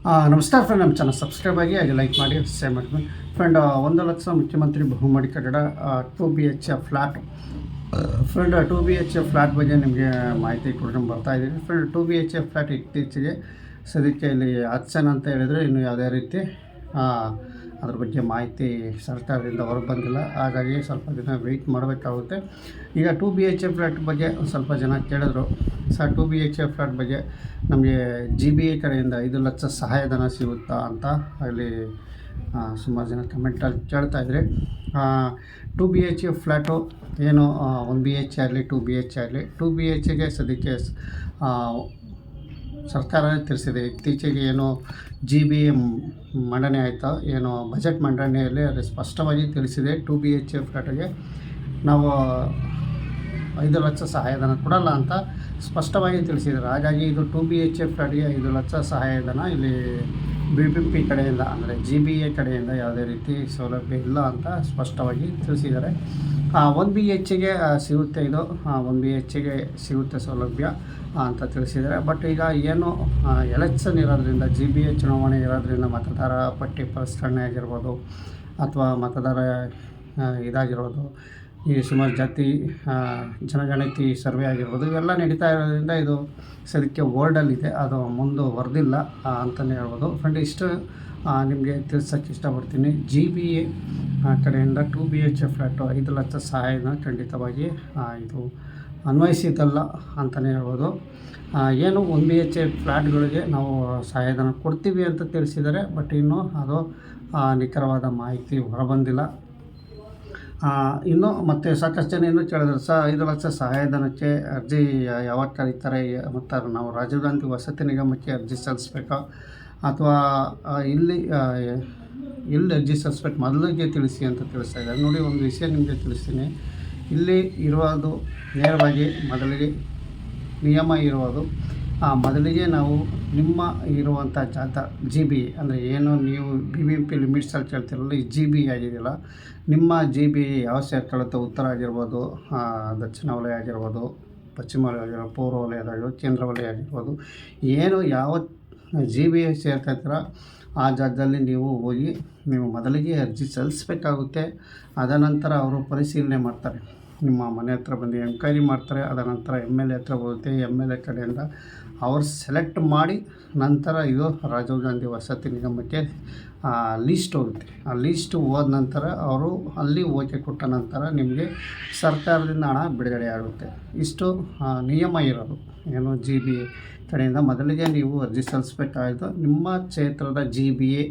ನಮಸ್ಕಾರ ಫ್ರೆಂಡ್, ನಮ್ಮ channel subscribe ಆಗಿ ಹಾಗೆ ಲೈಕ್ ಮಾಡಿ ಶೇರ್ ಮಾಡ್ತೀನಿ ಫ್ರೆಂಡ್. 1,00,000 ಮುಖ್ಯಮಂತ್ರಿ ಬಹುಮಹಡಿ ಕಟ್ಟಡ 2BH flat. Friend, 2BH flat ಬಗ್ಗೆ ನಿಮಗೆ ಮಾಹಿತಿ ಕೊಡ್ಕೊಂಡು ಬರ್ತಾ ಇದ್ದೀನಿ ಫ್ರೆಂಡ್. 2BH ಫ್ಲ್ಯಾಟ್ ಇತ್ತೀಚೆಗೆ ಸದ್ಯಕ್ಕೆ ಇಲ್ಲಿ 10 ಜನ ಅಂತ ಹೇಳಿದರೆ ಇನ್ನೂ ಯಾವುದೇ ರೀತಿ ಅದ್ರ ಬಗ್ಗೆ ಮಾಹಿತಿ ಸರ್ಕಾರದಿಂದ ಹೊರಗೆ ಬಂದಿಲ್ಲ. ಹಾಗಾಗಿ ಸ್ವಲ್ಪ ದಿನ ವೆಯ್ಟ್ ಮಾಡಬೇಕಾಗುತ್ತೆ. ಈಗ 2BH ಫ್ಲ್ಯಾಟ್ ಬಗ್ಗೆ ಸ್ವಲ್ಪ ಜನ ಕೇಳಿದ್ರು, ಸರ್ 2BH ಫ್ಲ್ಯಾಟ್ ಬಗ್ಗೆ ನಮಗೆ GBA ಕಡೆಯಿಂದ 5 ಲಕ್ಷ ಸಹಾಯಧನ ಸಿಗುತ್ತಾ ಅಂತ ಅಲ್ಲಿ ಸುಮಾರು ಜನ ಕಮೆಂಟಲ್ಲಿ ಕೇಳ್ತಾಯಿದ್ರಿ. 2BH ಫ್ಲ್ಯಾಟು ಏನು 1BH ಆಗಲಿ 2BH ಆಗಲಿ, 2BHಗೆ ಸದ್ಯಕ್ಕೆ ಸರ್ಕಾರನೇ ತಿಳಿಸಿದೆ. ಇತ್ತೀಚೆಗೆ ಏನು GBA ಮಂಡನೆ ಆಯಿತಾ, ಏನು ಬಜೆಟ್ ಮಂಡನೆಯಲ್ಲಿ ಅದು ಸ್ಪಷ್ಟವಾಗಿ ತಿಳಿಸಿದೆ 2BH ಫ್ಲ್ಯಾಟಿಗೆ ನಾವು 5 ಲಕ್ಷ ಸಹಾಯಧನ ಕೊಡಲ್ಲ ಅಂತ ಸ್ಪಷ್ಟವಾಗಿ ತಿಳಿಸಿದ್ದಾರೆ. ಹಾಗಾಗಿ ಇದು 2BH ಫ್ಲ್ಯಾಟ್ಗೆ 5 ಲಕ್ಷ ಸಹಾಯಧನ ಇಲ್ಲಿ BBMP ಕಡೆಯಿಂದ ಅಂದರೆ GBA ಕಡೆಯಿಂದ ಯಾವುದೇ ರೀತಿ ಸೌಲಭ್ಯ ಇಲ್ಲ ಅಂತ ಸ್ಪಷ್ಟವಾಗಿ ತಿಳಿಸಿದ್ದಾರೆ. 1BHಗೆ ಸಿಗುತ್ತೆ, ಇದು 1BHಗೆ ಸಿಗುತ್ತೆ ಸೌಲಭ್ಯ ಅಂತ ತಿಳಿಸಿದ್ದಾರೆ. ಬಟ್ ಈಗ ಏನು ಎಲೆಕ್ಷನ್ ಇರೋದ್ರಿಂದ, GBA ಚುನಾವಣೆ ಇರೋದ್ರಿಂದ ಮತದಾರ ಪಟ್ಟಿ ಪರಿಷ್ಕರಣೆ ಆಗಿರ್ಬೋದು ಅಥವಾ ಮತದಾರ ಇದಾಗಿರ್ಬೋದು, ಈ ಸುಮಾರು ಜಾತಿ ಜನಗಣತಿ ಸರ್ವೆ ಆಗಿರ್ಬೋದು, ಇವೆಲ್ಲ ನಡೀತಾ ಇರೋದ್ರಿಂದ ಇದು ಸದ್ಯಕ್ಕೆ ಹೋಲ್ಡಲ್ಲಿದೆ, ಅದು ಮುಂದುವರೆದಿಲ್ಲ ಅಂತಲೇ ಹೇಳ್ಬೋದು ಫ್ರೆಂಡ್. ಇಷ್ಟು ನಿಮಗೆ ತಿಳಿಸೋಕ್ಕೆ ಇಷ್ಟಪಡ್ತೀನಿ. GBA ಕಡೆಯಿಂದ 2BH ಫ್ಲ್ಯಾಟು 5 ಲಕ್ಷ ಸಹಾಯನ ಖಂಡಿತವಾಗಿ ಇದು ಅನ್ವಯಿಸಿದ್ದಲ್ಲ ಅಂತಲೇ ಹೇಳ್ಬೋದು. ಏನು 1BH ಫ್ಲ್ಯಾಟ್ಗಳಿಗೆ ನಾವು ಸಹಾಯಧನ ಕೊಡ್ತೀವಿ ಅಂತ ತಿಳಿಸಿದ್ದಾರೆ, ಬಟ್ ಇನ್ನೂ ಅದು ನಿಖರವಾದ ಮಾಹಿತಿ ಹೊರಬಂದಿಲ್ಲ. ಇನ್ನು ಮತ್ತು ಸಾಕಷ್ಟು ಜನ ಇನ್ನೂ ಕೇಳಿದ್ರು, 5 ಲಕ್ಷ ಸಹಾಯಧನಕ್ಕೆ ಅರ್ಜಿ ಯಾವಾಗ ಕರೀತಾರೆ ಮತ್ತು ನಾವು ರಾಜೀವ್ ಗಾಂಧಿ ವಸತಿ ನಿಗಮಕ್ಕೆ ಅರ್ಜಿ ಸಲ್ಲಿಸ್ಬೇಕಾ ಅಥವಾ ಎಲ್ಲಿ ಅರ್ಜಿ ಸಲ್ಲಿಸ್ಬೇಕು ಮೊದಲಿಗೆ ತಿಳಿಸಿ ಅಂತ ತಿಳಿಸ್ತಾ ಇದ್ದಾರೆ. ನೋಡಿ, ಒಂದು ವಿಷಯ ನಿಮಗೆ ತಿಳಿಸ್ತೀನಿ. ಇಲ್ಲಿ ಇರೋದು ನೇರವಾಗಿ ಮೊದಲಿಗೆ ನಿಯಮ ಇರೋದು, ಮೊದಲಿಗೆ ನಾವು ನಿಮ್ಮ ಇರುವಂಥ ಜಾಗ GBA ಅಂದರೆ ಏನು ನೀವು BBMP ಲಿಮಿಟ್ಸಲ್ಲಿ ಕೇಳ್ತಿರಲ್ಲ, ಈ GBA ಆಗಿದೆಯಲ್ಲ, ನಿಮ್ಮ GBA ಯಾವ ಸೇರ್ಕೊಳ್ಳುತ್ತೆ, ಉತ್ತರ ಆಗಿರ್ಬೋದು, ದಕ್ಷಿಣ ವಲಯ ಆಗಿರ್ಬೋದು, ಪಶ್ಚಿಮ ವಲಯ ಆಗಿರ್ಬೋದು, ಪೂರ್ವ ವಲಯದಾಗಿರ್ಬೋದು, ಕೇಂದ್ರ ವಲಯ ಆಗಿರ್ಬೋದು, ಏನು ಯಾವ GBA ಸೇರ್ಕೊಳ್ತೀರ ಆ ಜಾಗದಲ್ಲಿ ನೀವು ಹೋಗಿ ನೀವು ಮೊದಲಿಗೆ ಅರ್ಜಿ ಸಲ್ಲಿಸಬೇಕಾಗುತ್ತೆ. ಅದನಂತರ ಅವರು ಪರಿಶೀಲನೆ ಮಾಡ್ತಾರೆ, ನಿಮ್ಮ ಮನೆ ಹತ್ರ ಬಂದು ಎಂಕ್ವೈರಿ ಮಾಡ್ತಾರೆ. ಅದನಂತರ MLA ಹತ್ರ ಹೋಗುತ್ತೆ. MLA ಕಡೆಯಿಂದ ಅವ್ರು ಸೆಲೆಕ್ಟ್ ಮಾಡಿ ನಂತರ ಇದು ರಾಜೀವ್ ಗಾಂಧಿ ವಸತಿ ನಿಗಮಕ್ಕೆ ಲೀಸ್ಟ್ ಹೋಗುತ್ತೆ. ಆ ಲೀಸ್ಟ್ ಹೋದ ನಂತರ ಅವರು ಅಲ್ಲಿ ಓಕೆ ಕೊಟ್ಟ ನಂತರ ನಿಮಗೆ ಸರ್ಕಾರದಿಂದ ಹಣ ಬಿಡುಗಡೆ ಆಗುತ್ತೆ. ಇಷ್ಟು ನಿಯಮ ಇರೋದು. ಏನು GBA ಕಡೆಯಿಂದ ಮೊದಲಿಗೆ ನೀವು ಅರ್ಜಿ ಸಲ್ಲಿಸಬೇಕಾಯಿತು. ನಿಮ್ಮ ಕ್ಷೇತ್ರದ GBA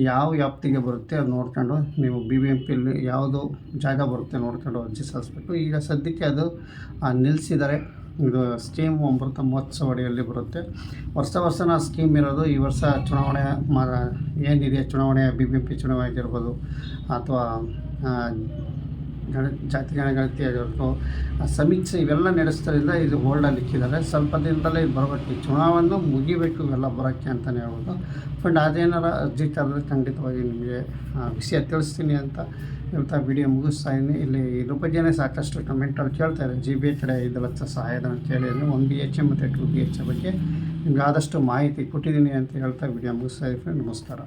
ಯಾವ ವ್ಯಾಪ್ತಿಗೆ ಬರುತ್ತೆ ಅದು ನೋಡ್ಕೊಂಡು ನೀವು BBMPಯಲ್ಲಿ ಯಾವುದು ಜಾಗ ಬರುತ್ತೆ ನೋಡ್ಕೊಂಡು ಅರ್ಜಿ ಸಲ್ಲಿಸಬೇಕು. ಈಗ ಸದ್ಯಕ್ಕೆ ಅದು ನಿಲ್ಲಿಸಿದ್ದಾರೆ. ಇದು ಸ್ಕೀಮ್ ಅಮೃತ ಮಹೋತ್ಸವ ಅಡಿಯಲ್ಲಿ ಬರುತ್ತೆ. ವರ್ಷ ಸ್ಕೀಮ್ ಇರೋದು. ಈ ವರ್ಷ ಚುನಾವಣೆ ಏನಿದೆ, ಚುನಾವಣೆ BBMP ಚುನಾವಣೆ ಆಗಿರ್ಬೋದು ಅಥವಾ ಜಾತಿ ಜನಗಣತಿ ಆಗಿರ್ಬೋದು, ಸಮೀಕ್ಷೆ ಇವೆಲ್ಲ ನಡೆಸೋದ್ರಿಂದ ಇದು ಹೋಲ್ಡಲ್ಲಿ ಇಕ್ಕಿದ್ದಾರೆ. ಸ್ವಲ್ಪ ದಿನದಲ್ಲೇ ಇದು ಬರಬೇಕು. ಈ ಚುನಾವಣೆ ಮುಗಿಬೇಕು ಇವೆಲ್ಲ ಬರೋಕ್ಕೆ ಅಂತಲೇ ಹೇಳ್ಬೋದು ಫ್ರೆಂಡ್. ಅದೇನಾರ ಅರ್ಜಿ ಕರೆದ್ರೆ ಖಂಡಿತವಾಗಿ ನಿಮಗೆ ವಿಷಯ ತಿಳಿಸ್ತೀನಿ ಅಂತ ಹೇಳ್ತಾ ವಿಡಿಯೋ ಮುಗಿಸ್ತಾ ಇದ್ದೀನಿ. ಇಲ್ಲಿ ಇದ್ರ ಬಗ್ಗೆನೇ ಸಾಕಷ್ಟು ಕಮೆಂಟಲ್ಲಿ ಕೇಳ್ತಾರೆ, GBA ಕಡೆ 5 ಲಕ್ಷ ಸಹಾಯಧನ ಕೇಳಿದರೆ 1BH ಮತ್ತು 2BH ಬಗ್ಗೆ ನಿಮ್ಗೆ ಆದಷ್ಟು ಮಾಹಿತಿ ಕೊಟ್ಟಿದ್ದೀನಿ ಅಂತ ಹೇಳ್ತಾ ವಿಡಿಯೋ ಮುಗಿಸ್ತಾ ಇದ್ದೀನಿ ಫ್ರೆಂಡ್. ನಮಸ್ಕಾರ.